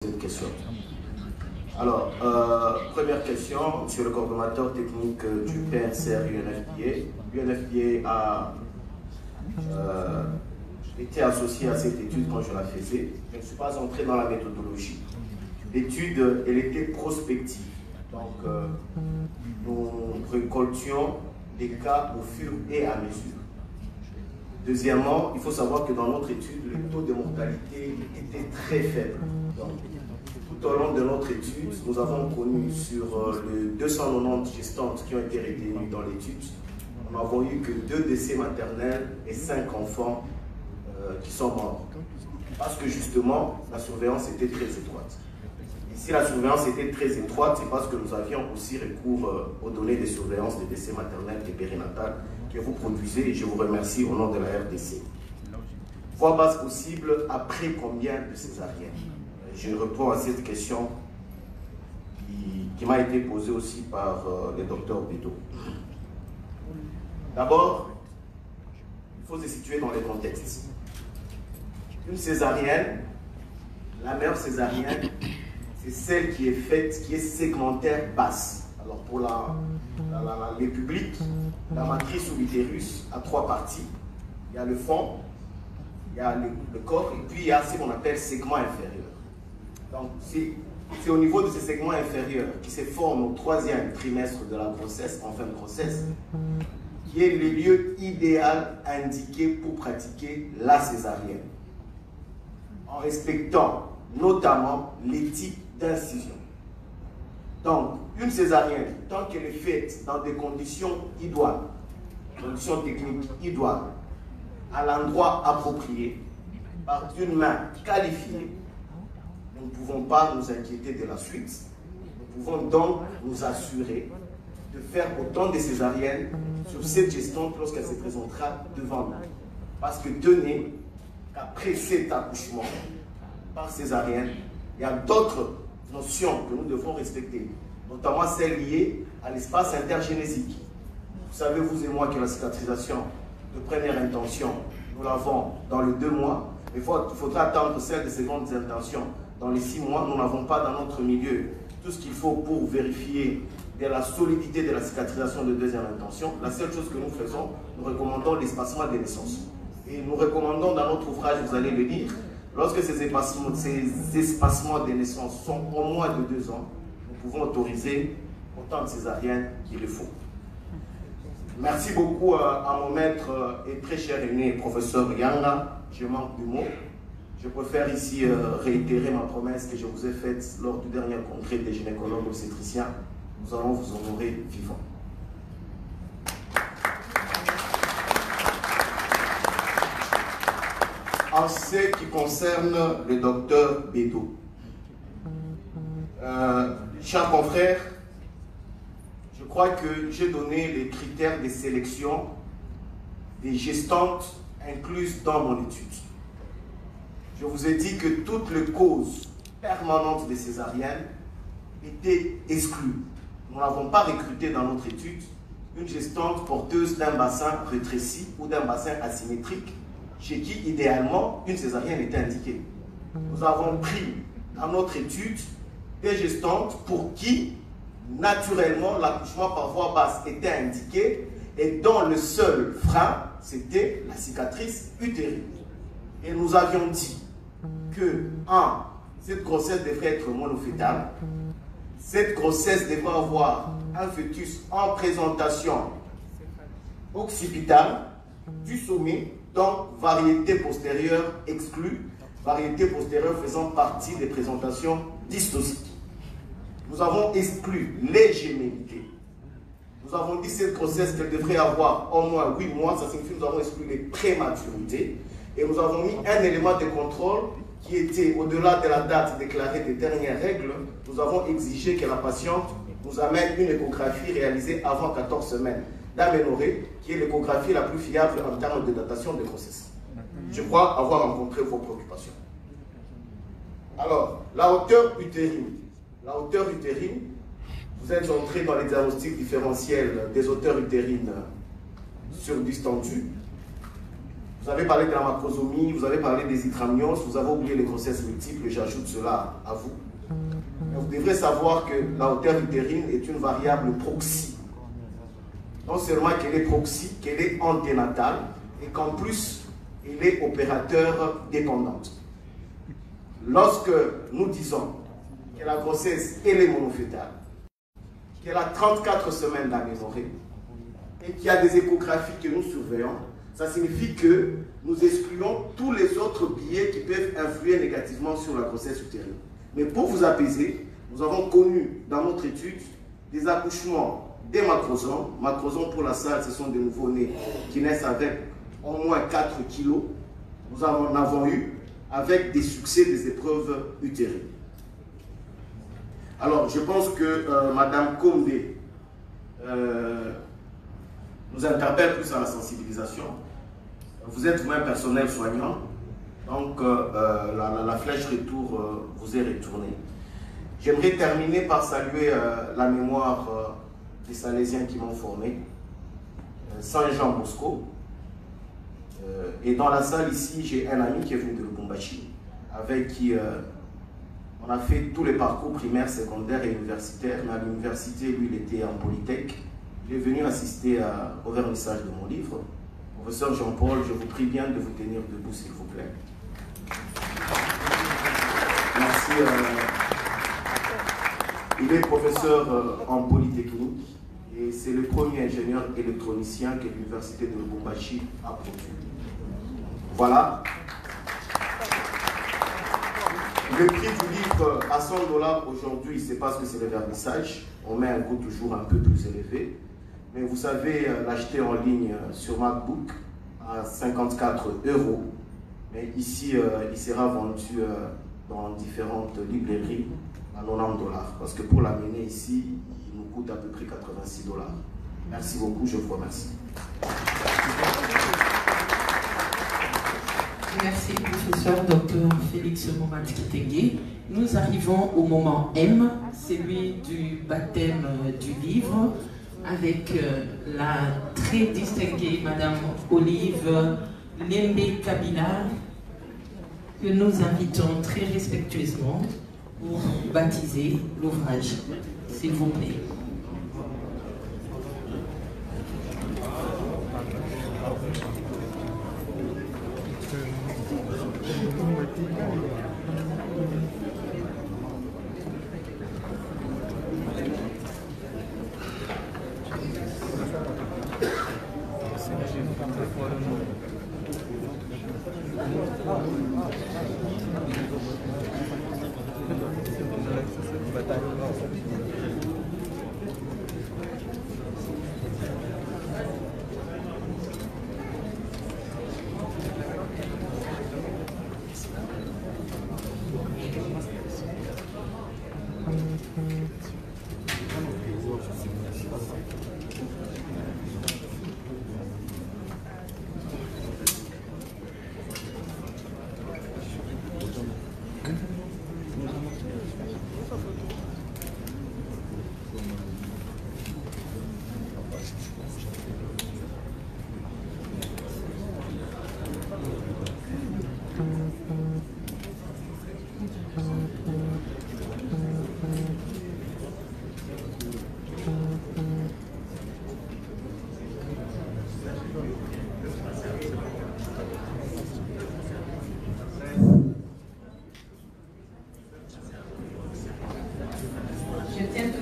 Cette question. Alors, première question, monsieur le coordonnateur technique du PNCR UNFPA. L'UNFPA a été associé à cette étude quand je la faisais. Je ne suis pas entré dans la méthodologie. L'étude, elle était prospective. Donc, nous récoltions des cas au fur et à mesure. Deuxièmement, il faut savoir que dans notre étude, le taux de mortalité était très faible. Donc, tout au long de notre étude, nous avons connu sur les 290 gestantes qui ont été retenues dans l'étude, nous n'avons eu que 2 décès maternels et 5 enfants qui sont morts. Parce que justement, la surveillance était très étroite. Et si la surveillance était très étroite, c'est parce que nous avions aussi recours aux données de surveillance des décès maternels et périnatales que vous produisez, et je vous remercie au nom de la RDC. Voie basse possible après combien de césariennes? Je réponds à cette question qui m'a été posée aussi par le docteur Bédo. D'abord, il faut se situer dans les contextes. Une césarienne, la meilleure césarienne, c'est celle qui est faite, qui est segmentaire basse. Alors pour les publics, la matrice ou l'utérus a 3 parties. Il y a le fond, il y a le corps, et puis il y a ce qu'on appelle segment inférieur. Donc c'est au niveau de ce segment inférieur qui se forme au 3e trimestre de la grossesse, en fin de grossesse, qui est le lieu idéal indiqué pour pratiquer la césarienne, en respectant notamment les types d'incision. Donc, une césarienne, tant qu'elle est faite dans des conditions idoines, conditions techniques idoines, à l'endroit approprié, par une main qualifiée, nous ne pouvons pas nous inquiéter de la suite. Nous pouvons donc nous assurer de faire autant de césariennes sur cette gestante lorsqu'elle se présentera devant nous. Parce que tenez qu'après cet accouchement par césarienne, il y a d'autres notions que nous devons respecter, notamment celles liées à l'espace intergénésique. Vous savez, vous et moi, que la cicatrisation de première intention, nous l'avons dans les 2 mois. Il faudra attendre celle de secondes intentions dans les 6 mois. Nous n'avons pas dans notre milieu tout ce qu'il faut pour vérifier de la solidité de la cicatrisation de deuxième intention. La seule chose que nous faisons, nous recommandons l'espacement des naissances. Et nous recommandons dans notre ouvrage, vous allez le lire, lorsque ces espacements des naissances sont au moins de 2 ans, nous pouvons autoriser autant de césariennes qu'il le faut. Merci beaucoup à mon maître et très cher aîné, professeur Yanga. Je manque de mots. Je préfère ici réitérer ma promesse que je vous ai faite lors du dernier congrès des gynécologues obstétriciens. Nous allons vous honorer vivants. En ce qui concerne le docteur Bédo, chers confrères, je crois que j'ai donné les critères de sélection des gestantes incluses dans mon étude. Je vous ai dit que toutes les causes permanentes des césariennes étaient exclues. Nous n'avons pas recruté dans notre étude une gestante porteuse d'un bassin rétréci ou d'un bassin asymétrique, chez qui, idéalement, une césarienne était indiquée. Nous avons pris dans notre étude des gestantes pour qui, naturellement, l'accouchement par voie basse était indiqué et dont le seul frein, c'était la cicatrice utérine. Et nous avions dit que, 1, cette grossesse devrait être monofétale, cette grossesse devrait avoir un fœtus en présentation occipitale du sommet, donc variété postérieure exclue, variété postérieure faisant partie des présentations dystociques. Nous avons exclu les gémellités. Nous avons dit cette grossesse qu'elle devrait avoir au moins 8 mois, ça signifie que nous avons exclu les prématurités. Et nous avons mis un élément de contrôle qui était au-delà de la date déclarée des dernières règles. Nous avons exigé que la patiente nous amène une échographie réalisée avant 14 semaines d'aménorrhée, qui est l'échographie la plus fiable en termes de datation de grossesse. Je crois avoir rencontré vos préoccupations. Alors, la hauteur utérine. La hauteur utérine, vous êtes entré dans les diagnostics différentiels des hauteurs utérines sur distendu. Vous Vous avez parlé de la macrosomie, vous avez parlé des hytramnios, vous avez oublié les grossesses multiples, j'ajoute cela à vous. Vous devrez savoir que la hauteur utérine est une variable proxy. Non seulement qu'elle est proxy, qu'elle est anténatale, et qu'en plus, elle est opérateur dépendante. Lorsque nous disons que la grossesse elle est monofœtale, qu'elle a 34 semaines d'aménorrhée, et qu'il y a des échographies que nous surveillons, ça signifie que nous excluons tous les autres biais qui peuvent influer négativement sur la grossesse utérine. Mais pour vous apaiser, nous avons connu dans notre étude des accouchements des macrosomes. Macrosomes pour la salle, ce sont des nouveau-nés qui naissent avec au moins 4 kilos. Nous en avons eu avec des succès des épreuves utérines. Alors, je pense que Madame Comdé nous interpelle plus à la sensibilisation. Vous êtes vous-même personnel soignant, donc la flèche retour vous est retournée. J'aimerais terminer par saluer la mémoire des Salésiens qui m'ont formé, Saint-Jean Bosco. Et dans la salle ici, j'ai un ami qui est venu de Lubumbashi, avec qui on a fait tous les parcours primaires, secondaires et universitaires. Mais à l'université, lui, il était en Polytech. Il est venu assister au vernissage de mon livre. Professeur Jean-Paul, je vous prie bien de vous tenir debout, s'il vous plaît. Merci. Il est professeur en Polytechnique et c'est le premier ingénieur électronicien que l'université de Lubumbashi a produit. Voilà. Le prix du livre à 100 $ aujourd'hui, c'est parce que c'est le vernissage. On met un coût toujours un peu plus élevé. Mais vous savez l'acheter en ligne sur MacBook à 54 €. Mais ici, il sera vendu dans différentes librairies à 90 $. Parce que pour l'amener ici, il nous coûte à peu près 86 $. Merci beaucoup, je vous remercie. Merci, professeur Dr Félix Momat-Kitenge. Nous arrivons au moment M, celui du baptême du livre, avec la très distinguée Madame Olive Lembe Kabila, que nous invitons très respectueusement pour baptiser l'ouvrage. S'il vous plaît.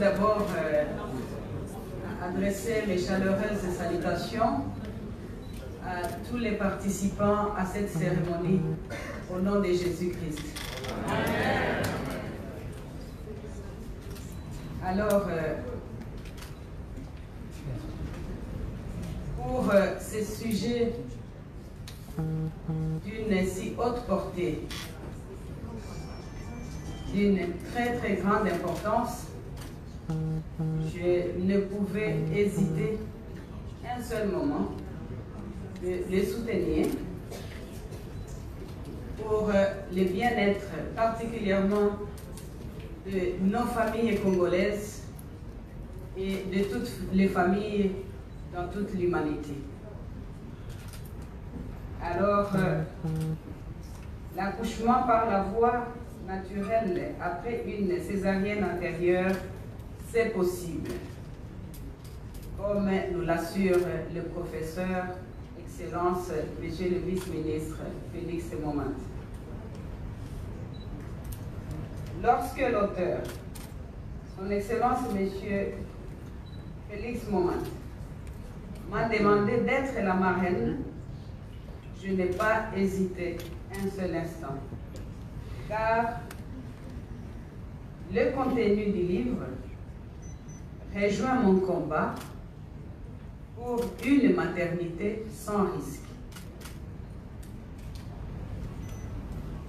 D'abord, adresser mes chaleureuses salutations à tous les participants à cette cérémonie au nom de Jésus-Christ. Alors, pour ces sujets d'une si haute portée, d'une très très grande importance, je ne pouvais hésiter un seul moment de les soutenir pour le bien-être particulièrement de nos familles congolaises et de toutes les familles dans toute l'humanité. Alors, l'accouchement par la voie naturelle après une césarienne antérieure, c'est possible, comme nous l'assure le professeur, Excellence, Monsieur le vice-ministre Félix Momant. Lorsque l'auteur, Son Excellence Monsieur Félix Momant, m'a demandé d'être la marraine, je n'ai pas hésité un seul instant, car le contenu du livre rejoint mon combat pour une maternité sans risque.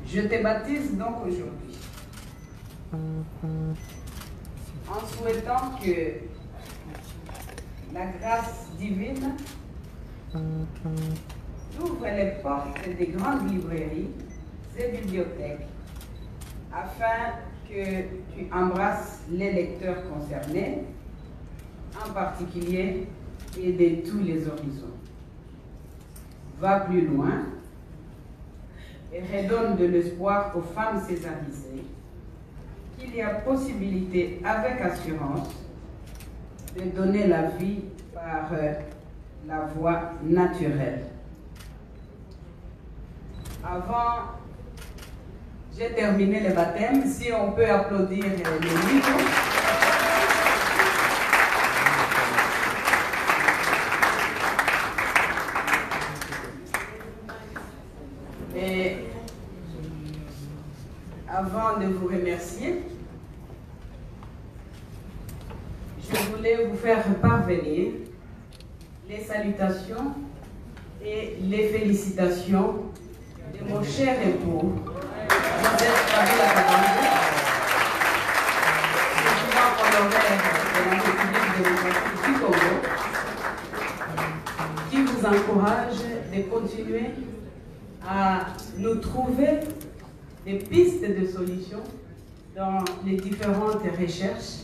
Je te baptise donc aujourd'hui en souhaitant que la grâce divine ouvre les portes des grandes librairies et bibliothèques afin que tu embrasses les lecteurs concernés, en particulier et de tous les horizons. Va plus loin et redonne de l'espoir aux femmes césarisées qu'il y a possibilité, avec assurance, de donner la vie par la voie naturelle. Avant, j'ai terminé le baptême. Si on peut applaudir les livres. Et avant de vous remercier, je voulais vous faire parvenir les salutations et les félicitations de mon cher époux, Joseph Kabila Kabange, président honoraire de la République démocratique du Congo, qui vous encourage de continuer à nous trouver des pistes de solutions dans les différentes recherches,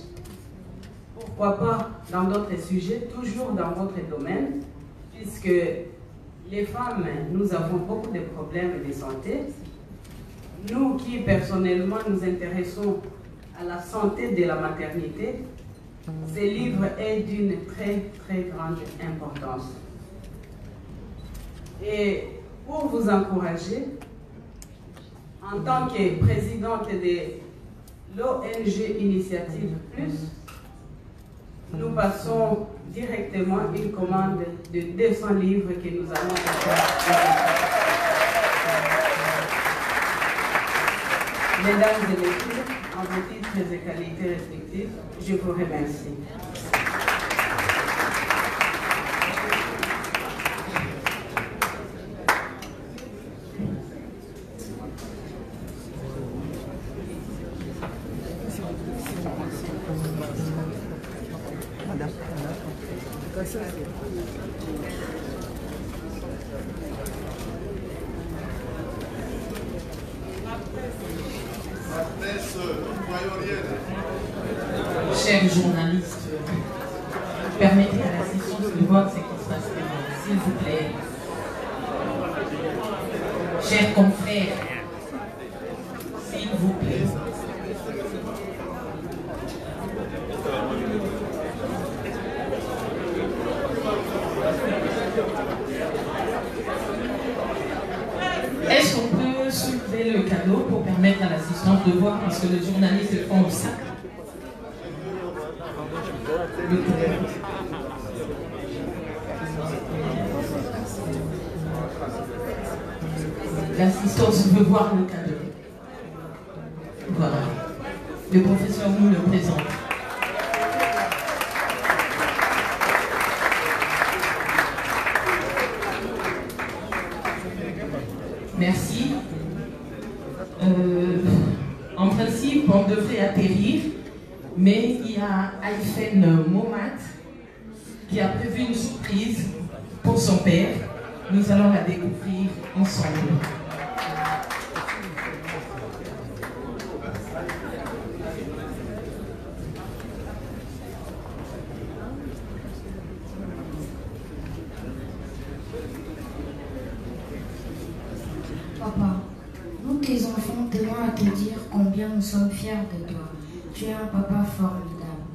pourquoi pas dans d'autres sujets, toujours dans votre domaine, puisque les femmes, nous avons beaucoup de problèmes de santé. Nous qui personnellement nous intéressons à la santé de la maternité, ce livre est d'une très très grande importance. Et pour vous encourager, en tant que présidente de l'ONG Initiative Plus, nous passons directement une commande de 200 livres que nous allons faire. Mesdames et messieurs, en vos titres et qualités respectives, je vous remercie. Chers journalistes, permettez à l'assistance de voir ce qui se passe devant, s'il vous plaît. Chers confrères, s'il vous plaît. Est-ce qu'on peut soulever le cadeau pour permettre à l'assistance de voir, parce que le journaliste est fond au sac? L'assistance veut voir le cadeau. Voilà. Le professeur nous le présente. Merci. En principe, on devrait atterrir, mais il y a Ayfen Momat qui a prévu une surprise pour son père. Nous allons la découvrir ensemble. nous sommes fiers de toi. Tu es un papa formidable.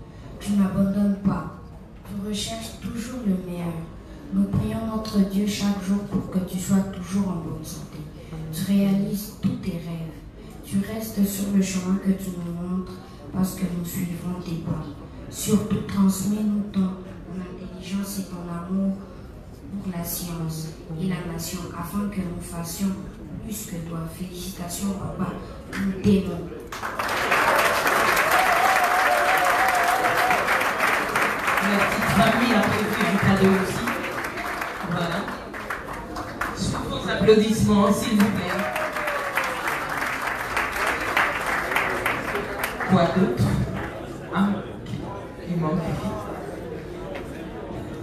Tu n'abandonnes pas. Tu recherches toujours le meilleur. Nous prions notre Dieu chaque jour pour que tu sois toujours en bonne santé. Tu réalises tous tes rêves. Tu restes sur le chemin que tu nous montres parce que nous suivrons tes pas. Surtout, transmets-nous ton intelligence et ton amour pour la science et la nation afin que nous fassions plus que toi. Félicitations, papa. Nous t'aimons. La petite famille a prévu un cadeau aussi. Voilà. Sous vos applaudissements, s'il vous plaît. Quoi d'autre? Ah, il manque.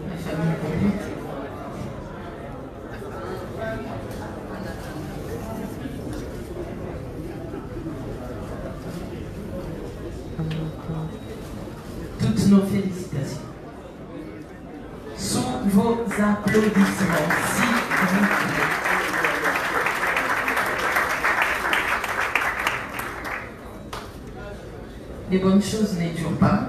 La famille complète. Toutes nos félicitations. Sous vos applaudissements, s'il vous plaît. Les bonnes choses ne durent pas.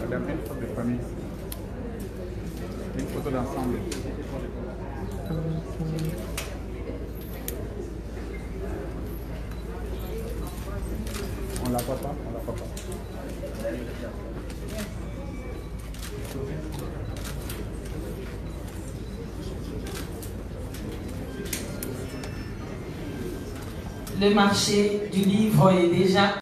Madame, une photo de famille. Une photo d'ensemble. On la voit pas, on la voit pas. Le marché du livre est déjà